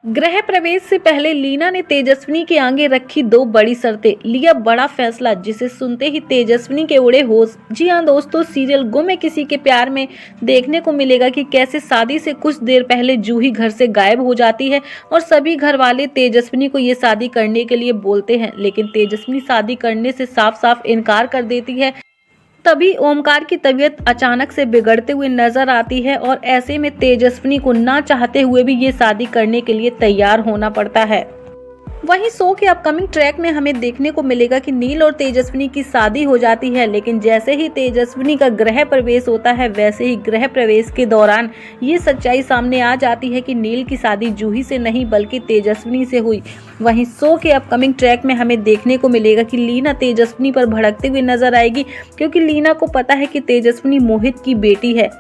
गृह प्रवेश से पहले लीना ने तेजस्विनी के आगे रखी दो बड़ी शर्तें, लिया बड़ा फैसला जिसे सुनते ही तेजस्विनी के उड़े होश। जी हां दोस्तों, सीरियल गुम है किसी के प्यार में देखने को मिलेगा कि कैसे शादी से कुछ देर पहले जूही घर से गायब हो जाती है और सभी घर वाले तेजस्विनी को ये शादी करने के लिए बोलते हैं, लेकिन तेजस्विनी शादी करने से साफ साफ इनकार कर देती है। तभी ओमकार की तबीयत अचानक से बिगड़ते हुए नजर आती है और ऐसे में तेजस्विनी को ना चाहते हुए भी ये शादी करने के लिए तैयार होना पड़ता है। वहीं शो के अपकमिंग ट्रैक में हमें देखने को मिलेगा कि नील और तेजस्विनी की शादी हो जाती है, लेकिन जैसे ही तेजस्विनी का गृह प्रवेश होता है वैसे ही गृह प्रवेश के दौरान ये सच्चाई सामने आ जाती है कि नील की शादी जूही से नहीं बल्कि तेजस्विनी से हुई। वहीं शो के अपकमिंग ट्रैक में हमें देखने को मिलेगा कि लीना तेजस्विनी पर भड़कते हुए नजर आएगी, क्योंकि लीना को पता है कि तेजस्विनी मोहित की बेटी है।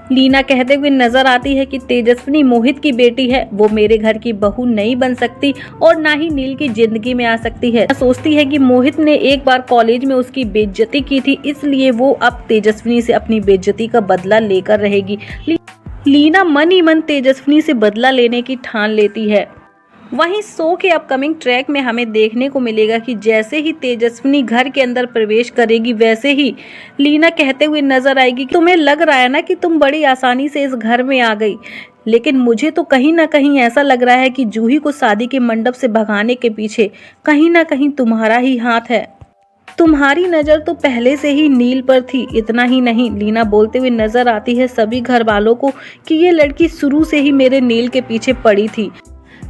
लीना कहते हुए नजर आती है कि तेजस्विनी मोहित की बेटी है, वो मेरे घर की बहू नहीं बन सकती और ना ही नील की जिंदगी में आ सकती है। सोचती है कि मोहित ने एक बार कॉलेज में उसकी बेइज्जती की थी, इसलिए वो अब तेजस्विनी से अपनी बेइज्जती का बदला लेकर रहेगी। लीना मन ही मन तेजस्विनी से बदला लेने की ठान लेती है। वहीं शो के अपकमिंग ट्रैक में हमें देखने को मिलेगा कि जैसे ही तेजस्विनी घर के अंदर प्रवेश करेगी वैसे ही लीना कहते हुए नजर आएगी कि तुम्हें लग रहा है ना कि तुम बड़ी आसानी से इस घर में आ गई, लेकिन मुझे तो कहीं ना कहीं ऐसा लग रहा है कि जूही को शादी के मंडप से भगाने के पीछे कहीं ना कहीं तुम्हारा ही हाथ है। तुम्हारी नजर तो पहले से ही नील पर थी। इतना ही नहीं, लीना बोलते हुए नजर आती है सभी घर वालों को कि ये लड़की शुरू से ही मेरे नील के पीछे पड़ी थी।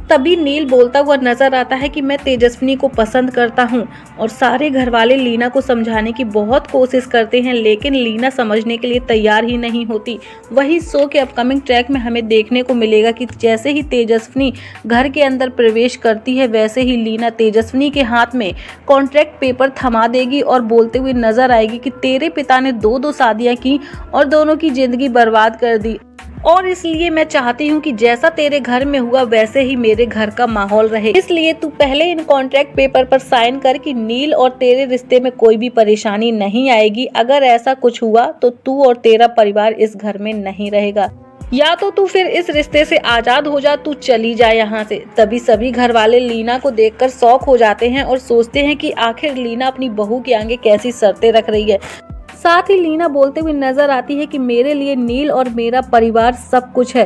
तभी नील बोलता हुआ नजर आता है कि मैं तेजस्विनी को पसंद करता हूं और सारे घरवाले लीना को समझाने की बहुत कोशिश करते हैं, लेकिन लीना समझने के लिए तैयार ही नहीं होती। वही शो के अपकमिंग ट्रैक में हमें देखने को मिलेगा कि जैसे ही तेजस्विनी घर के अंदर प्रवेश करती है वैसे ही लीना तेजस्विनी के हाथ में कॉन्ट्रैक्ट पेपर थमा देगी और बोलते हुए नजर आएगी कि तेरे पिता ने दो शादियां की और दोनों की जिंदगी बर्बाद कर दी, और इसलिए मैं चाहती हूँ कि जैसा तेरे घर में हुआ वैसे ही मेरे घर का माहौल रहे। इसलिए तू पहले इन कॉन्ट्रैक्ट पेपर पर साइन कर कि नील और तेरे रिश्ते में कोई भी परेशानी नहीं आएगी। अगर ऐसा कुछ हुआ तो तू और तेरा परिवार इस घर में नहीं रहेगा, या तो तू फिर इस रिश्ते से आजाद हो जा, तू चली जा यहाँ से। तभी सभी घर वाले लीना को देखकर शॉक हो जाते हैं और सोचते हैं कि आखिर लीना अपनी बहू के आगे कैसी शर्तें रख रही है। साथ ही लीना बोलते हुए नजर आती है कि मेरे लिए नील और मेरा परिवार सब कुछ है।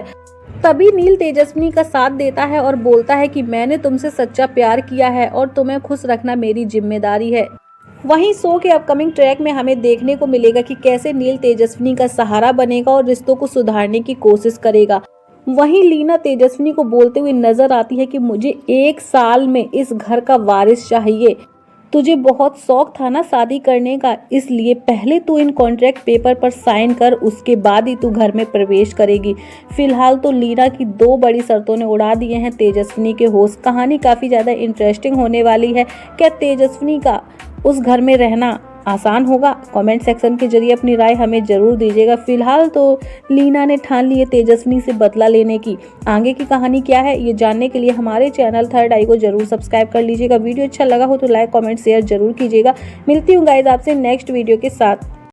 तभी नील तेजस्विनी का साथ देता है और बोलता है कि मैंने तुमसे सच्चा प्यार किया है और तुम्हें खुश रखना मेरी जिम्मेदारी है। वहीं शो के अपकमिंग ट्रैक में हमें देखने को मिलेगा कि कैसे नील तेजस्विनी का सहारा बनेगा और रिश्तों को सुधारने की कोशिश करेगा। वहीं लीना तेजस्विनी को बोलते हुए नजर आती है कि मुझे 1 साल में इस घर का वारिस चाहिए। तुझे बहुत शौक था ना शादी करने का, इसलिए पहले तू इन कॉन्ट्रैक्ट पेपर पर साइन कर, उसके बाद ही तू घर में प्रवेश करेगी। फिलहाल तो लीना की 2 बड़ी शर्तों ने उड़ा दिए हैं तेजस्विनी के होश। कहानी काफ़ी ज़्यादा इंटरेस्टिंग होने वाली है। क्या तेजस्विनी का उस घर में रहना आसान होगा? कमेंट सेक्शन के जरिए अपनी राय हमें जरूर दीजिएगा। फिलहाल तो लीना ने ठान ली है तेजस्विनी से बदला लेने की। आगे की कहानी क्या है ये जानने के लिए हमारे चैनल थर्ड आई को जरूर सब्सक्राइब कर लीजिएगा। वीडियो अच्छा लगा हो तो लाइक कमेंट शेयर जरूर कीजिएगा। मिलती हूँ गाइज आपसे नेक्स्ट वीडियो के साथ।